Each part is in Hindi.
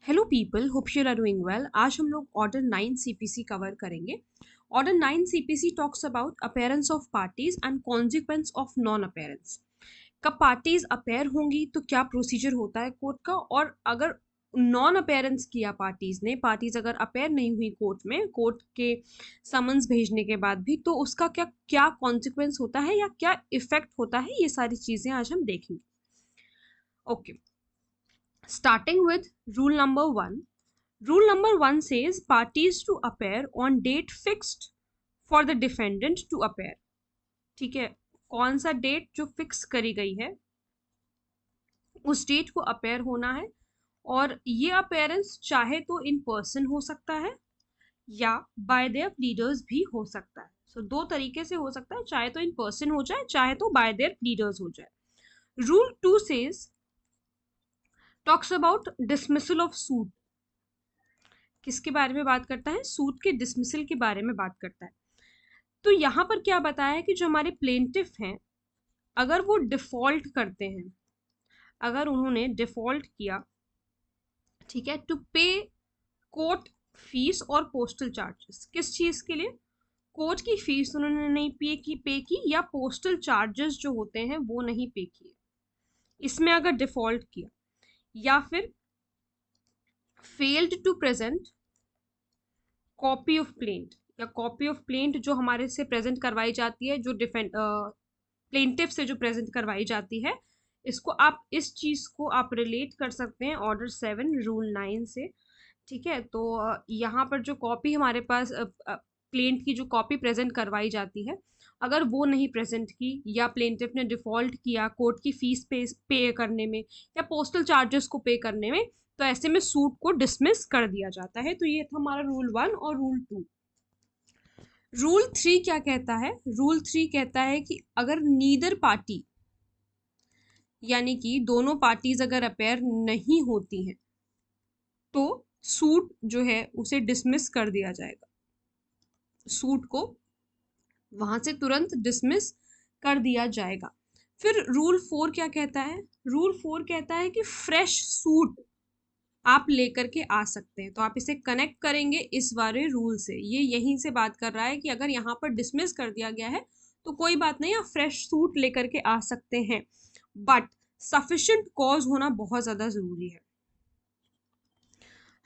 Hello people, hope you are doing well. आज हम लोग ऑर्डर 9 सीपीसी कवर करेंगे। Order 9 CPC talks about appearance of parties and consequence of non appearance. कब पार्टीज अपीयर होंगी तो क्या प्रोसीजर होता है कोर्ट का, और अगर नॉन अपीयरेंस किया पार्टीज अगर अपीयर नहीं हुई कोर्ट में, कोर्ट के समन्स भेजने के बाद भी, तो उसका क्या क्या कॉन्सिक्वेंस होता है या क्या इफेक्ट होता है, ये सारी चीजें आज हम देखेंगे। Okay, starting with rule number 1. Rule number 1 says parties to appear on date fixed for the defendant to appear. ठीक है, कौन सा डेट जो फिक्स करी गई है उस डेट को अपेयर होना है। और ये अपेयरेंस चाहे तो इन पर्सन हो सकता है या बाय देयर प्लीडर्स भी हो सकता है। सो दो तरीके से हो सकता है, चाहे तो इन पर्सन हो जाए, चाहे तो बाय देयर प्लीडर्स हो जाए। Rule 2 says talks about dismissal of suit. किसके बारे में बात करता है? सूट के डिसमिसल के बारे में बात करता है। तो यहां पर क्या बताया है कि जो हमारे प्लेंटिफ हैं, अगर वो डिफॉल्ट करते हैं, अगर उन्होंने डिफॉल्ट किया, ठीक है, टू पे कोर्ट फीस और पोस्टल चार्जेस। किस चीज के लिए? कोर्ट की फीस उन्होंने नहीं पे की या पोस्टल चार्जेस जो होते हैं वो नहीं पे किए, इसमें अगर डिफॉल्ट किया, या फिर failed to present copy of plaint, या कॉपी ऑफ प्लेंट जो हमारे से प्रेजेंट करवाई जाती है, जो प्लेंटिफ से जो प्रेजेंट करवाई जाती है, इसको आप इस चीज को आप रिलेट कर सकते हैं ऑर्डर 7 रूल 9 से। ठीक है, तो यहाँ पर जो कॉपी हमारे पास प्लेंट की जो कॉपी प्रेजेंट करवाई जाती है, अगर वो नहीं प्रेजेंट की या प्लेंटिफ ने डिफॉल्ट किया कोर्ट की फीस पे करने में या पोस्टल चार्जेस को पे करने में, तो ऐसे में सूट को डिसमिस कर दिया जाता है। तो ये था हमारा रूल 1 और रूल 2। रूल 3 क्या कहता है? रूल 3 कहता है कि अगर नीदर पार्टी, यानी कि दोनों पार्टीज अगर अपेयर नहीं होती हैं, तो सूट जो है उसे डिसमिस कर दिया जाएगा। सूट को वहां से तुरंत डिसमिस कर दिया जाएगा। फिर रूल 4 क्या कहता है? रूल 4 कहता है कि फ्रेश सूट आप लेकर के आ सकते हैं। तो आप इसे कनेक्ट करेंगे इस वाले रूल से। ये यहीं से बात कर रहा है कि अगर यहाँ पर डिसमिस कर दिया गया है तो कोई बात नहीं, आप फ्रेश सूट लेकर के आ सकते हैं, बट सफिशिएंट कॉज होना बहुत ज्यादा जरूरी है।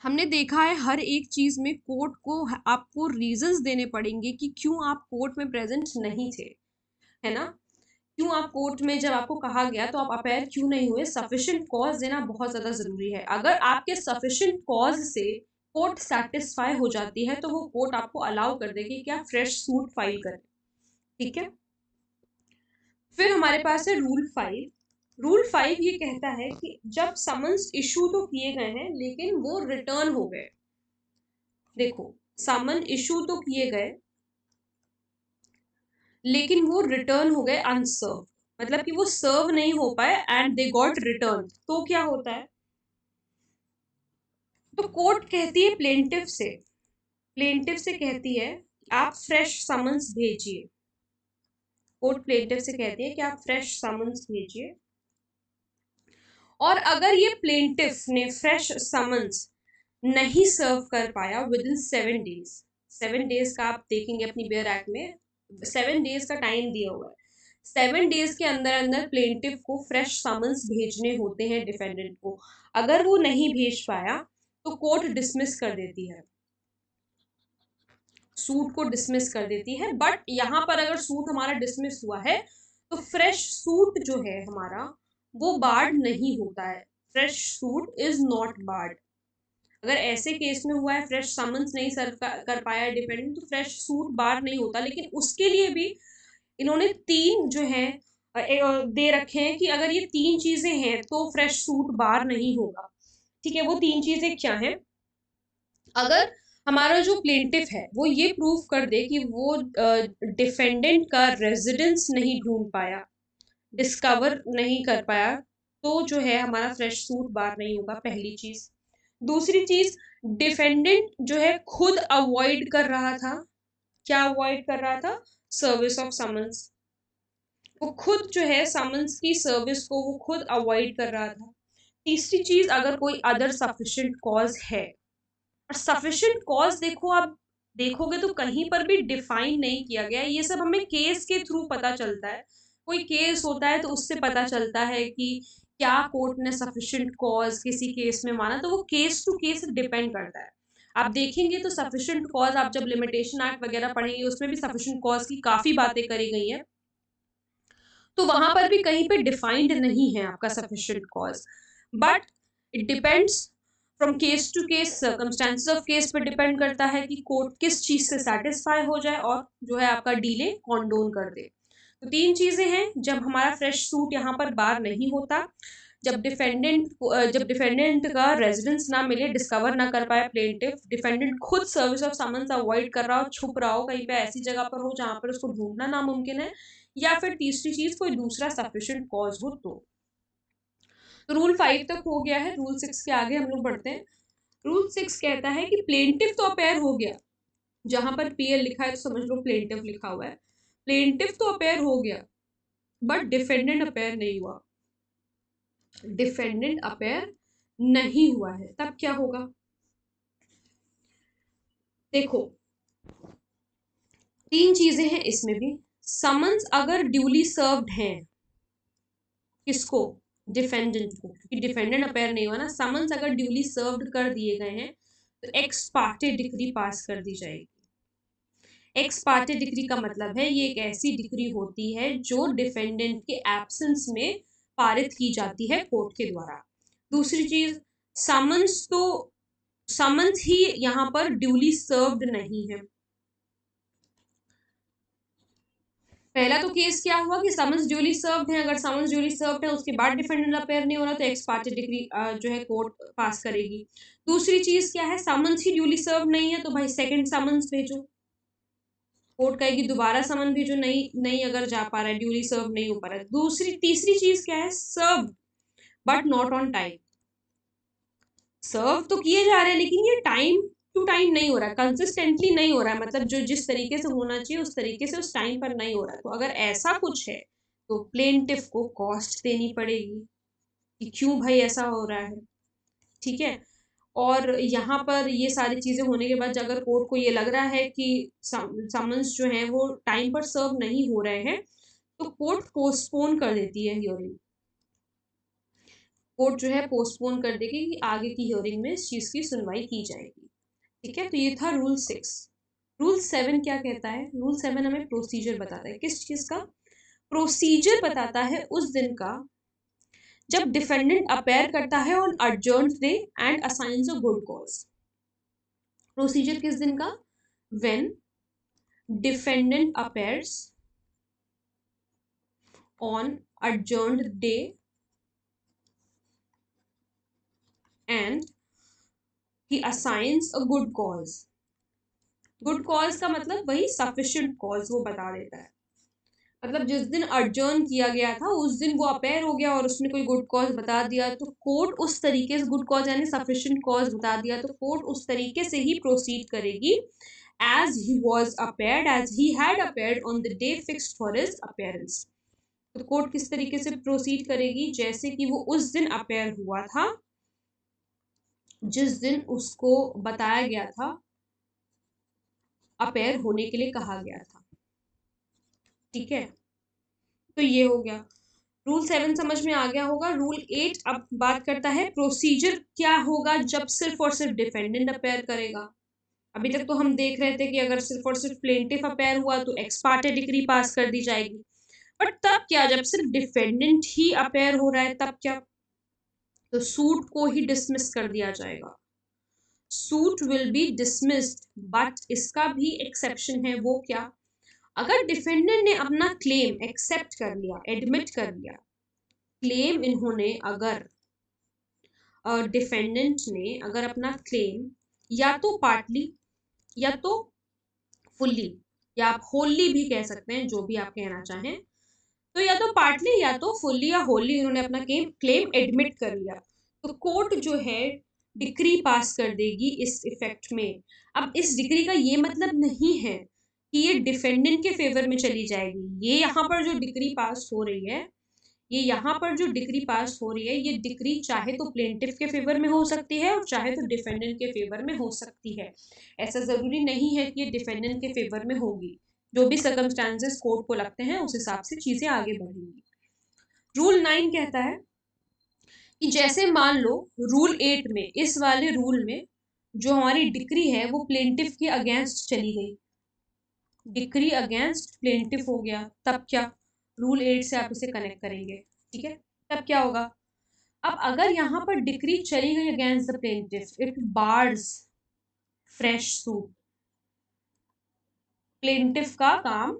हमने देखा है हर एक चीज में कोर्ट को आपको रीजंस देने पड़ेंगे कि क्यों आप कोर्ट में प्रेजेंट नहीं थे, है ना? क्यों आप कोर्ट में जब आपको कहा गया तो आप अपेयर क्यों नहीं हुए? सफिशिएंट कॉज देना बहुत ज्यादा जरूरी है। अगर आपके सफिशिएंट कॉज से कोर्ट सेटिस्फाई हो जाती है तो वो कोर्ट आपको अलाउ कर देगी कि आप फ्रेश सूट फाइल करें। ठीक है, फिर हमारे पास है रूल 5। रूल 5 ये कहता है कि जब समन्स इशू तो किए गए हैं लेकिन वो रिटर्न हो गए। देखो, समन इशू तो किए गए लेकिन वो रिटर्न हो गए अनसर्व, मतलब कि वो सर्व नहीं हो पाए एंड दे गॉट रिटर्न। तो क्या होता है? तो कोर्ट कहती है प्लेंटिफ से कहती है आप फ्रेश समन्स भेजिए। कोर्ट प्लेंटिफ से कहती है कि आप फ्रेश समन्स भेजिए, और अगर ये प्लेंटिफ ने फ्रेश समन्स नहीं सर्व कर पाया विद इन 7 डेज, 7 डेज का आप देखेंगे अपनी बेयर एक्ट में 7 डेज का टाइम दिया हुआ है। 7 डेज के अंदर अंदर प्लेंटिफ को फ्रेश समन्स भेजने होते हैं डिफेंडेंट को। अगर वो नहीं भेज पाया तो कोर्ट डिसमिस कर देती है, सूट को डिसमिस कर देती है। बट यहाँ पर अगर सूट हमारा डिसमिस हुआ है तो फ्रेश सूट जो है हमारा वो बार्ड नहीं होता है। Fresh suit is not barred. अगर ऐसे केस में हुआ है फ्रेश समन्स नहीं सर्व कर पाया डिफेंडेंट, तो फ्रेश सूट बार नहीं होता। लेकिन उसके लिए भी इन्होंने 3 जो है दे रखे हैं कि अगर ये 3 चीजें हैं तो फ्रेश सूट बार नहीं होगा। ठीक है, वो 3 चीजें क्या है? अगर हमारा जो प्लेंटिफ है वो ये प्रूव कर दे कि वो डिफेंडेंट का रेजिडेंस नहीं ढूंढ पाया, डिस्कवर नहीं कर पाया, तो जो है हमारा फ्रेश सूट बार नहीं होगा, पहली चीज। दूसरी चीज, डिफेंडेंट जो है खुद अवॉइड कर रहा था। क्या अवॉइड कर रहा था? Service of summons. वो खुद जो है समन्स की सर्विस को वो खुद अवॉइड कर रहा था। तीसरी चीज, अगर कोई अदर सफिशिएंट कॉज है, और सफिशिएंट कॉज देखो, आप देखोगे तो कहीं पर भी डिफाइन नहीं किया गया है। ये सब हमें केस के थ्रू पता चलता है। कोई केस होता है तो उससे पता चलता है कि क्या कोर्ट ने सफिशिएंट कॉज किसी केस में माना, तो वो केस टू केस डिपेंड करता है। आप देखेंगे तो सफिशिएंट कॉज, आप जब लिमिटेशन एक्ट वगैरह पढ़ेंगे उसमें भी सफिशिएंट कॉज की काफी बातें करी गई है, तो वहां पर भी कहीं पे डिफाइंड नहीं है आपका sufficient cause, but it depends from case to case, circumstances of case पर डिपेंड करता है कि कोर्ट किस चीज से सेटिस्फाई हो जाए और जो है आपका डीले कॉन्डोन कर दे। तो तीन चीजें हैं, जब हमारा फ्रेश सूट यहाँ पर बार नहीं होता, जब डिफेंडेंट का रेजिडेंस ना मिले, डिस्कवर ना कर पाए प्लेंटिफ, डिफेंडेंट खुद सर्विस ऑफ समन्स अवॉइड कर रहा हो, छुप रहा हो, कहीं पे ऐसी जगह पर हो जहां पर उसको ढूंढना नामुमकिन है, या फिर तीसरी चीज कोई दूसरा सफिशिएंट कॉज हो तो रूल 5 तक हो गया है। रूल 6 के आगे हम लोग बढ़ते हैं। रूल 6 कहता है कि प्लेंटिफ तो अपेयर हो गया, जहां पर पीएल लिखा है तो समझ लो प्लेंटिफ लिखा हुआ है, प्लेंटिफ तो अपेयर हो गया बट डिफेंडेंट अपेयर नहीं हुआ, डिफेंडेंट अपेयर नहीं हुआ है, तब क्या होगा? देखो, तीन चीजें हैं इसमें भी। समन्स अगर ड्यूली सर्व्ड है, किसको? डिफेंडेंट को, क्योंकि डिफेंडेंट अपेयर नहीं हुआ ना। समन्स अगर ड्यूली सर्व्ड कर दिए गए हैं तो एक्स पार्टे डिक्री पास कर दी जाएगी। एक्स पार्टे डिक्री का मतलब है ये एक ऐसी डिक्री होती है जो डिफेंडेंट के एब्सेंस में पारित की जाती है कोर्ट के द्वारा। दूसरी चीज, समन्स तो समन्स ही यहाँ पर ड्यूली सर्व्ड नहीं है। पहला तो केस क्या हुआ कि समन्स ड्यूली सर्व्ड है, अगर समन्स ड्यूली सर्व्ड है उसके बाद डिफेंडेंट अपेयर नहीं हो रहा तो एक्स पार्टी डिग्री जो है कोर्ट पास करेगी। दूसरी चीज क्या है, समन्स ही ड्यूली सर्व नहीं है तो भाई सेकंड समन्स भेजो, कोर्ट कहेगी दोबारा समन भेजो, नहीं नहीं अगर जा पा रहा है, ड्यूली सर्व नहीं हो पा रहा है। तीसरी चीज क्या है, सर्व बट नॉट ऑन टाइम। सर्व तो किए जा रहे हैं लेकिन ये टाइम टू टाइम नहीं हो रहा है, कंसिस्टेंटली नहीं हो रहा है, मतलब जो जिस तरीके से होना चाहिए उस तरीके से उस टाइम पर नहीं हो रहा है। तो अगर ऐसा कुछ है तो प्लेंटिफ को कॉस्ट देनी पड़ेगी कि क्यों भाई ऐसा हो रहा है, ठीक है। और यहाँ पर ये सारी चीजें होने के बाद अगर कोर्ट को ये लग रहा है कि समन्स जो है वो टाइम पर सर्व नहीं हो रहे हैं तो कोर्ट पोस्टपोन कर देती है हियरिंग। कोर्ट जो है पोस्टपोन कर देगी कि आगे की हियरिंग में इस चीज की सुनवाई की जाएगी, ठीक है। तो ये था रूल 6। रूल 7 क्या कहता है? रूल 7 हमें प्रोसीजर बताता है। किस चीज का प्रोसीजर बताता है? उस दिन का जब डिफेंडेंट अपेयर करता है on adjourned day and assigns a good cause. Procedure किस दिन का? When defendant appears on adjourned day and he assigns a good cause. Good cause का मतलब वही सफिशिएंट कॉज वो बता देता है। मतलब जिस दिन अर्जर्न किया गया था उस दिन वो अपेयर हो गया और उसने कोई गुड कॉज बता दिया तो कोर्ट उस तरीके से, गुड कॉज यानी सफिशिएंट कॉज बता दिया तो कोर्ट उस तरीके से ही प्रोसीड करेगी as he was appeared, as he had appeared on the day fixed for his appearance. तो कोर्ट किस तरीके से प्रोसीड करेगी? जैसे कि वो उस दिन अपेयर हुआ था जिस दिन उसको बताया गया था, अपेयर होने के लिए कहा गया था, ठीक है। तो ये हो गया, रूल 7 समझ में आ गया होगा। रूल 8 अब बात करता है प्रोसीजर क्या होगा जब सिर्फ और सिर्फ डिफेंडेंट अपेयर करेगा। अभी तक तो हम देख रहे थे कि अगर सिर्फ और सिर्फ प्लेंटिफ अपेयर हुआ तो एक्स पार्टे डिक्री पास कर दी जाएगी, बट तब क्या जब सिर्फ डिफेंडेंट ही अपेयर हो रहा है तब क्या? तो सूट को ही डिसमिस कर दिया जाएगा, suit will be dismissed. But इसका भी एक्सेप्शन है, वो क्या? अगर डिफेंडेंट ने अपना क्लेम एक्सेप्ट कर लिया, एडमिट कर लिया, क्लेम इन्होंने अगर डिफेंडेंट ने अगर अपना क्लेम या तो पार्टली या तो फुल्ली या आप होली भी कह सकते हैं, जो भी आप कहना चाहें, तो या तो पार्टली या तो फुल्ली या होली उन्होंने अपना क्लेम एडमिट कर लिया तो कोर्ट जो है डिक्री पास कर देगी इस इफेक्ट में। अब इस डिक्री का ये मतलब नहीं है कि ये डिफेंडेंट के फेवर में चली जाएगी। ये यहाँ पर जो डिक्री पास हो रही है ये यहाँ पर जो डिक्री पास हो रही है, ये डिक्री चाहे तो प्लेंटिफ के फेवर में हो सकती है और चाहे तो डिफेंडेंट के फेवर में हो सकती है। ऐसा जरूरी नहीं है कि ये डिफेंडेंट के फेवर में होगी। जो भी सर्कमस्टांसेस कोर्ट को लगते हैं उस हिसाब से चीजें आगे बढ़ेंगी। रूल 9 कहता है कि जैसे मान लो रूल 8 में, इस वाले रूल में जो हमारी डिक्री है वो प्लेंटिफ के अगेंस्ट चली गई, डिक्री अगेंस्ट प्लेंटिफ हो गया, तब क्या? रूल 8 से आप इसे कनेक्ट करेंगे, ठीक है? तब क्या होगा? अब अगर यहाँ पर डिक्री चली गई against the plaintiff, it bars fresh suit. Plaintiff का काम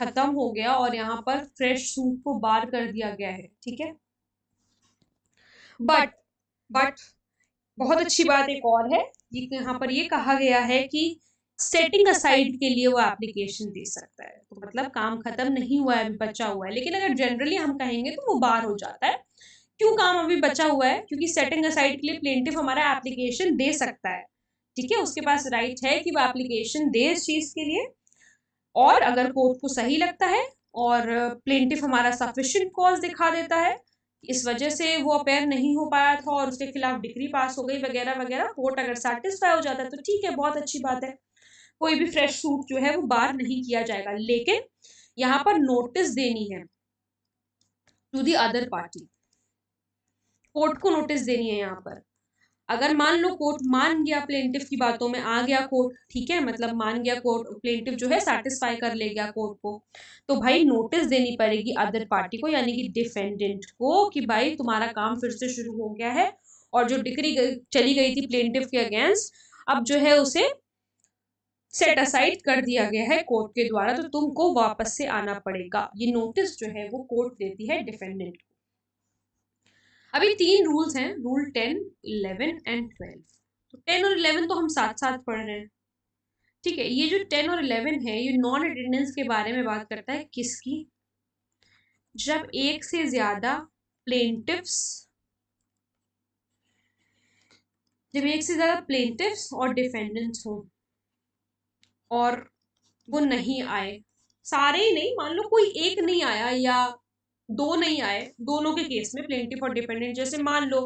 खत्म हो गया और यहाँ पर फ्रेश सूट को बार कर दिया गया है, ठीक है? बट बहुत अच्छी बात एक और है, ये यहाँ पर ये कहा गया है कि सेटिंग असाइड के लिए वो एप्लीकेशन दे सकता है। तो मतलब काम खत्म नहीं हुआ है, अभी बचा हुआ है। लेकिन अगर जनरली हम कहेंगे तो वो बार हो जाता है। क्यों काम अभी बचा हुआ है? क्योंकि सेटिंग असाइड के लिए प्लेंटिफ हमारा एप्लीकेशन दे सकता है, ठीक है? उसके पास राइट है कि वो एप्लीकेशन दे इस चीज के लिए, और अगर कोर्ट को सही लगता है और प्लेंटिफ हमारा सफिशिएंट कॉज दिखा देता है, इस वजह से वो अपेयर नहीं हो पाया था और उसके खिलाफ डिक्री पास हो गई वगैरह वगैरह, कोर्ट अगर सेटिस्फाई हो जाता है तो ठीक है, बहुत अच्छी बात है, कोई भी फ्रेश सूट जो है वो बार नहीं किया जाएगा। लेकिन यहाँ पर नोटिस देनी है to the other party, court को नोटिस देनी है यहाँ पर। अगर मान लो कोर्ट मान गया, प्लेंटिफ की बातों में आ गया कोर्ट, ठीक है, मतलब मान गया कोर्ट, प्लेंटिफ जो है सेटिस्फाई कर ले गया कोर्ट को, तो भाई नोटिस देनी पड़ेगी अदर पार्टी को, यानी कि डिफेंडेंट को, कि भाई तुम्हारा काम फिर से शुरू हो गया है और जो डिक्री चली गई थी प्लेंटिफ के अगेंस्ट, अब जो है उसे सेट असाइड कर दिया गया है कोर्ट के द्वारा, तो तुमको वापस से आना पड़ेगा। ये नोटिस जो है वो कोर्ट देती है डिफेंडेंट को। अभी 3 रूल्स हैं, रूल 10, 11 एंड 12। तो 10 और 11 तो हम साथ साथ पढ़ रहे हैं, ठीक है? ये जो 10 और 11 है ये नॉन अटेंडेंस के बारे में बात करता है। किसकी? जब एक से ज्यादा प्लेंटिफ्स, जब एक से ज्यादा प्लेंटिफ्स और डिफेंडेंट्स हो और वो नहीं आए, सारे ही नहीं, मान लो कोई एक नहीं आया या 2 नहीं आए, दोनों के केस में प्लेंटिफ और डिफेंडेंट, जैसे मान लो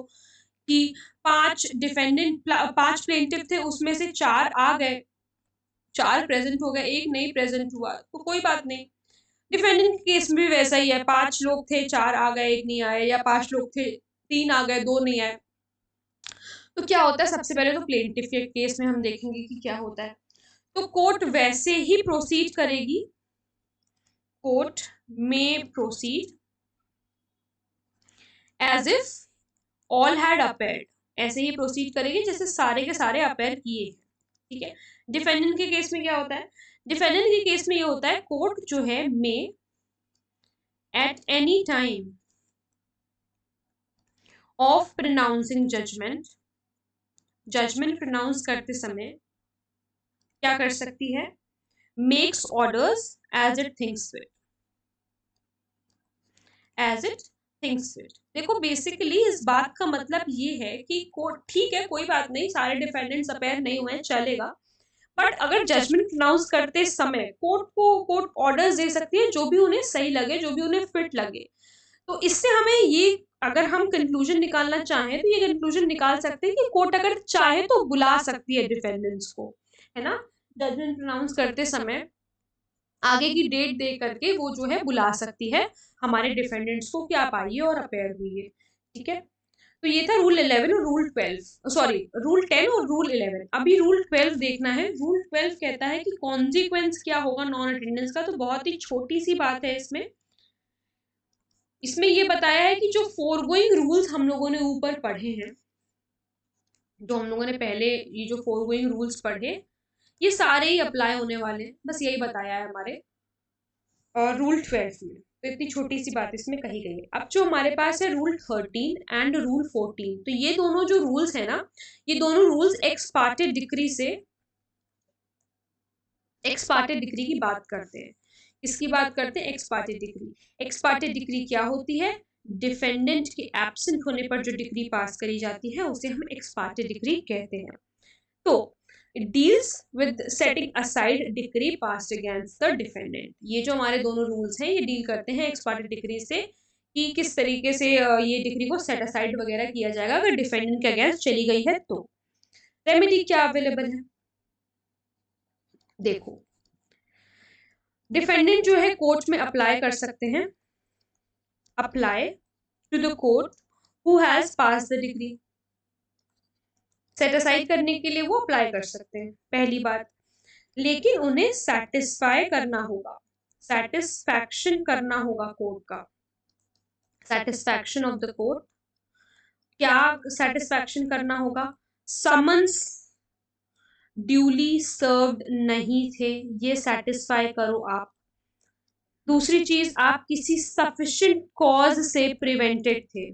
कि 5 प्लेंटिफ थे, उसमें से 4 आ गए, 4 प्रेजेंट हो गए, एक नहीं प्रेजेंट हुआ, तो कोई बात नहीं। डिफेंडेंट के केस में भी वैसा ही है, 5 लोग थे, 4 आ गए, एक नहीं आए, या 5 लोग थे, 3 आ गए, 2 नहीं आए। तो क्या होता है? सबसे पहले तो प्लेंटिफ के केस में हम देखेंगे कि क्या होता है। तो कोर्ट वैसे ही प्रोसीड करेगी, कोर्ट में proceed as if all had appeared, ऐसे ही प्रोसीड करेगी जैसे सारे के सारे अपेयर किए, ठीक है? डिफेंडेंट के केस में क्या होता है? डिफेंडेंट के केस में ये होता है, कोर्ट जो है में at any time of pronouncing judgment, judgment pronounce करते समय क्या कर सकती है? Makes orders as it thinks fit, as it thinks fit. देखो बेसिकली इस बात का मतलब ये है कि कोर्ट, ठीक है कोई बात नहीं, सारे डिफेंडेंट्स अपेयर नहीं हुए, चलेगा, बट अगर जजमेंट प्रोनाउंस करते समय कोर्ट ऑर्डर्स दे सकती है जो भी उन्हें सही लगे, जो भी उन्हें फिट लगे। तो इससे हमें ये, अगर हम कंक्लूजन निकालना चाहें तो ये कंक्लूजन निकाल सकते हैं कि कोर्ट अगर चाहे तो बुला सकती है डिफेंडेंट्स को, है ना, जजमेंट प्रोनाउंस करते समय आगे की डेट दे करके वो जो है बुला सकती है हमारे डिफेंडेंट्स को कि आप आइए और अपेयर हुई, ठीक है? तो ये था रूल 11 और रूल 12, सॉरी रूल 10 और रूल 11। अभी रूल 12 देखना है। रूल 12 कहता है कि कॉन्सिक्वेंस क्या होगा नॉन अटेंडेंस का। तो बहुत ही छोटी सी बात है इसमें, इसमें ये बताया है कि जो फोरगोइंग रूल्स हम लोगों ने ऊपर पढ़े हैं, जो हम लोगों ने पहले ये जो फोरगोइंग रूल्स पढ़े, ये सारे ही अप्लाई होने वाले हैं, बस यही बताया है हमारे रूल 12 में। तो इतनी छोटी सी बात इसमें कही गई है। अब जो हमारे पास है रूल 13 एंड रूल 14, तो ये दोनों जो रूल्स है ना, ये दोनों रूल्स एक्स पार्टे डिक्री से, एक्स पार्टे डिक्री की बात करते हैं। किसकी बात करते हैं? X Partey decree. X Partey decree क्या होती है? डिफेंडेंट के एब्सेंट होने पर जो डिक्री पास करी जाती है उसे हम एक्स पार्टे डिक्री कहते हैं। तो it deals with setting aside decree passed against the defendant. ये जो हमारे दोनों रूल्स हैं ये डील करते हैं एक्स पार्टे डिक्री से, कि किस तरीके से ये डिग्री को सेट असाइड वगैरह किया जाएगा अगर डिफेंडेंट के अगेंस्ट चली गई है तो। रेमेडी क्या अवेलेबल है, देखो डिफेंडेंट जो है कोर्ट में अप्लाई कर सकते हैं, apply to the court who has pass the degree. Set aside करने के लिए वो अप्लाई कर सकते हैं, पहली बात। लेकिन उन्हें सेटिस्फाई करना होगा, सेटिस्फैक्शन करना होगा कोर्ट का, सेटिस्फैक्शन ऑफ द कोर्ट। क्या सेटिस्फैक्शन करना होगा, समन्स ड्यूली सर्व्ड नहीं थे, ये सेटिस्फाई करो आप। दूसरी चीज, आप किसी सफिशिएंट कॉज से प्रिवेंटेड थे,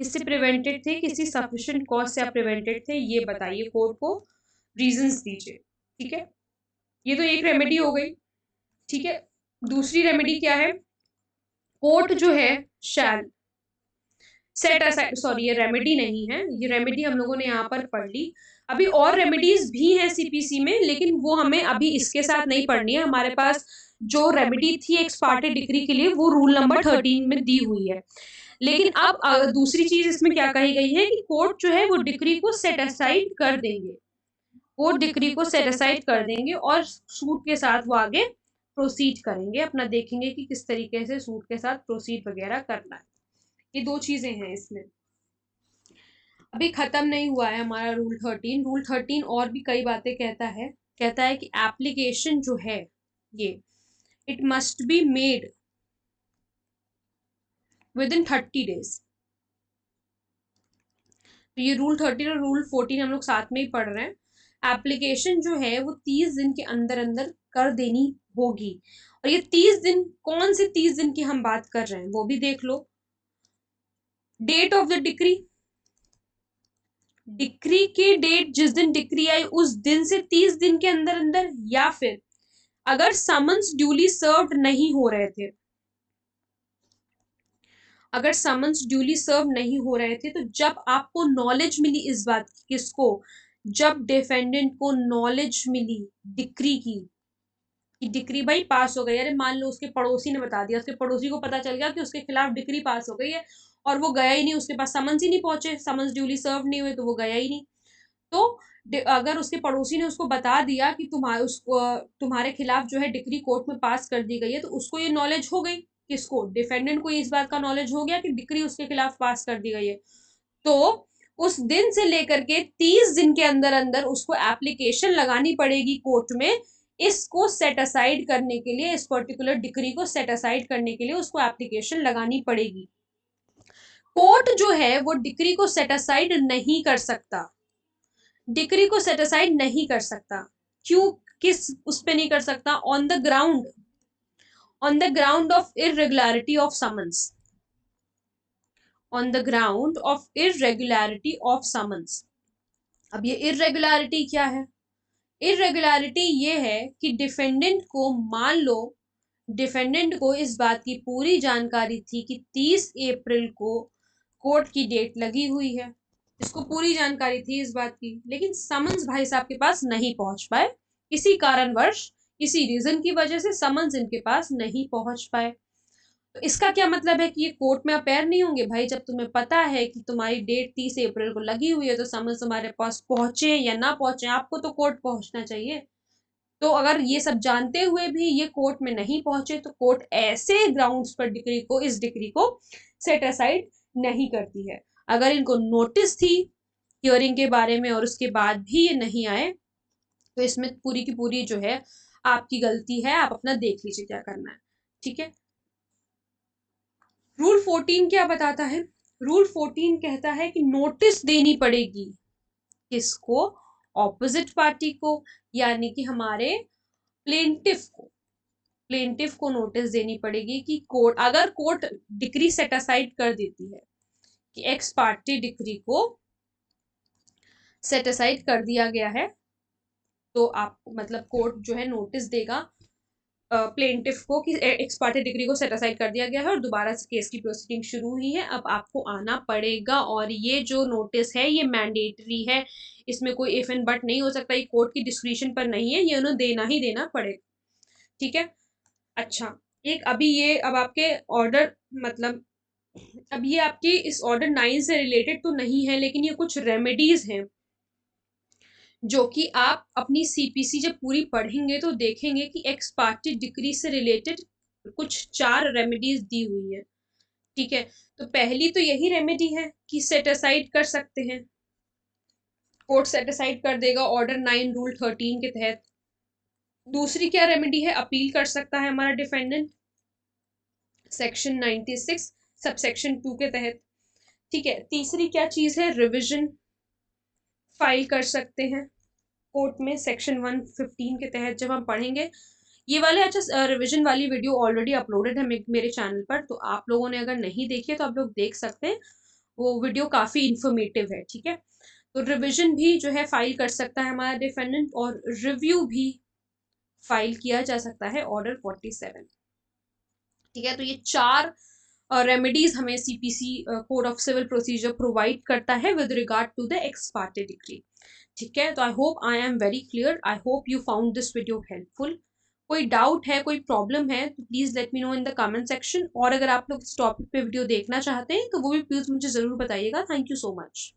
इससे प्रिवेंटेड थे, किसी सफिशिएंट कॉज से आप प्रिवेंटेड थे, ये बताइए कोर्ट को, रीजंस दीजिए। ठीक है, ये तो एक रेमेडी हो गई। ठीक है, दूसरी रेमेडी क्या है, कोर्ट जो है शैल सेट असाइड, सॉरी ये रेमेडी नहीं है, ये रेमेडी हम लोगों ने यहाँ पर पढ़ ली। अभी और रेमेडीज भी हैं सीपीसी में, लेकिन वो हमें अभी इसके साथ नहीं पढ़नी है। हमारे पास जो रेमेडी थी एक्स पार्टे डिग्री के लिए वो रूल नंबर 13 में दी हुई है। लेकिन अब दूसरी चीज इसमें क्या कही गई है कि कोर्ट जो है वो डिग्री को सेट असाइड कर देंगे, कोर्ट डिग्री को सेट असाइड कर देंगे और सूट के साथ वो आगे प्रोसीड करेंगे, अपना देखेंगे कि किस तरीके से सूट के साथ प्रोसीड वगैरह करना है। ये दो चीजें हैं इसमें। अभी खत्म नहीं हुआ है हमारा रूल 13। रूल 13 और भी कई बातें कहता है कि एप्लीकेशन जो है ये it must be made with in 30 days. तो ये रूल 13 और रूल 14 हम लोग साथ में ही पढ़ रहे हैं। एप्लीकेशन जो है वो 30 दिन के अंदर अंदर कर देनी होगी। और ये 30 दिन, कौन से 30 दिन की हम बात कर रहे हैं वो भी देख लो। Date of the decree, decree की डेट जिस दिन डिक्री आई उस दिन से 30 दिन के अंदर अंदर, या फिर अगर समन्स ड्यूली सर्व्ड नहीं हो रहे थे, अगर समन्स ड्यूली सर्व नहीं हो रहे थे तो जब आपको नॉलेज मिली इस बात की, किसको, जब डिफेंडेंट को नॉलेज मिली डिक्री की, कि डिक्री भाई पास हो गई। अरे मान लो उसके पड़ोसी ने बता दिया, उसके पड़ोसी को पता चल गया कि उसके खिलाफ डिक्री पास हो गई है और वो गया ही नहीं, उसके पास समन्स ही नहीं पहुंचे, समन्स ड्यूली सर्व नहीं हुए तो वो गया ही नहीं। तो अगर उसके पड़ोसी ने उसको बता दिया कि तुम्हारे खिलाफ जो है डिक्री कोर्ट में पास कर दी गई है, तो उसको ये नॉलेज हो गई, किसको, डिफेंडेंट को इस बात का नॉलेज हो गया कि डिक्री उसके खिलाफ पास कर दी गई है। तो उस दिन से लेकर के 30 दिन के अंदर अंदर उसको एप्लीकेशन लगानी पड़ेगी कोर्ट में, इसको सेट असाइड करने के लिए, इस पर्टिकुलर डिक्री को सेट असाइड करने के लिए उसको एप्लीकेशन लगानी पड़ेगी। कोर्ट जो है वो डिक्री को सेट असाइड नहीं कर सकता, डिक्री को सेट असाइड नहीं कर सकता। क्यों, किस उस पे नहीं कर सकता, on the ground of irregularity of summons, on the ground of irregularity of summons. अब ये इररेगुलरिटी क्या है, इररेगुलरिटी ये है कि डिफेंडेंट को, मान लो डिफेंडेंट को इस बात की पूरी जानकारी थी कि 30 अप्रैल को कोर्ट की डेट लगी हुई है, इसको पूरी जानकारी थी इस बात की, लेकिन समन्स भाई साहब के पास नहीं पहुंच पाए, किसी कारणवश, किसी रीजन की वजह से समन्स इनके पास नहीं पहुंच पाए। तो इसका क्या मतलब है कि ये कोर्ट में अपेयर नहीं होंगे। भाई जब तुम्हें पता है कि तुम्हारी डेट 30 अप्रैल को लगी हुई है तो समन्स तुम्हारे पास पहुंचे या ना पहुंचे, आपको तो कोर्ट पहुंचना चाहिए। तो अगर ये सब जानते हुए भी ये कोर्ट में नहीं पहुंचे तो कोर्ट ऐसे ग्राउंड्स पर इस डिक्री को सेट असाइड नहीं करती है। अगर इनको नोटिस थी हियरिंग के बारे में और उसके बाद भी ये नहीं आए तो इसमें पूरी की पूरी जो है आपकी गलती है, आप अपना देख लीजिए क्या करना है। ठीक है, रूल 14 क्या बताता है, रूल 14 कहता है कि नोटिस देनी पड़ेगी, किसको, ऑपोजिट पार्टी को, यानी कि हमारे प्लेंटिफ को नोटिस देनी पड़ेगी कि कोर्ट, अगर कोर्ट डिक्री सेट असाइड कर देती है कि एक्स पार्टी डिक्री को सेट असाइड कर दिया गया है, तो आप मतलब कोर्ट जो है नोटिस देगा प्लेंटिफ को कि एक्स पार्टी डिग्री को सेट असाइड कर दिया गया है और दोबारा से केस की प्रोसीडिंग शुरू हुई है, अब आपको आना पड़ेगा। और ये जो नोटिस है ये मैंडेटरी है, इसमें कोई इफ एंड बट नहीं हो सकता, ये कोर्ट की डिस्क्रिप्शन पर नहीं है, ये उन्हें देना ही देना पड़ेगा। ठीक है, अच्छा एक अभी ये अब आपके ऑर्डर मतलब अब ये आपकी इस ऑर्डर 9 से रिलेटेड तो नहीं है, लेकिन ये कुछ रेमेडीज हैं जो कि आप अपनी सीपीसी जब पूरी पढ़ेंगे तो देखेंगे कि एक्स पार्टी डिक्री से रिलेटेड कुछ 4 रेमेडीज दी हुई है। ठीक है, तो पहली तो यही रेमेडी है कि सेट असाइड कर सकते हैं, कोर्ट सेट असाइड कर देगा ऑर्डर 9 रूल 13 के तहत। दूसरी क्या रेमेडी है, अपील कर सकता है हमारा डिफेंडेंट सेक्शन 96 सबसेक्शन 2 के तहत। ठीक है, तीसरी क्या चीज है, रिविजन फाइल कर सकते हैं कोर्ट में सेक्शन 115 के तहत जब हम पढ़ेंगे ये वाले। अच्छा, रिवीजन वाली वीडियो ऑलरेडी अपलोडेड है मेरे चैनल पर, तो आप लोगों ने अगर नहीं देखी है तो आप लोग देख सकते हैं, वो वीडियो काफ़ी इन्फॉर्मेटिव है। ठीक है, तो रिवीजन भी जो है फाइल कर सकता है हमारा डिफेंडेंट, और रिव्यू भी फाइल किया जा सकता है ऑर्डर 47। ठीक है, तो ये 4 रेमेडीज हमें CPC code of civil procedure provide करता है with regard to the ex parte degree. ठीक है, तो I hope I am very clear, I hope you found this video helpful. कोई डाउट है, कोई प्रॉब्लम है तो please let me know in the comment section, और अगर आप लोग इस टॉपिक पे वीडियो देखना चाहते हैं तो वो भी प्लीज़ मुझे ज़रूर बताइएगा। Thank you so much.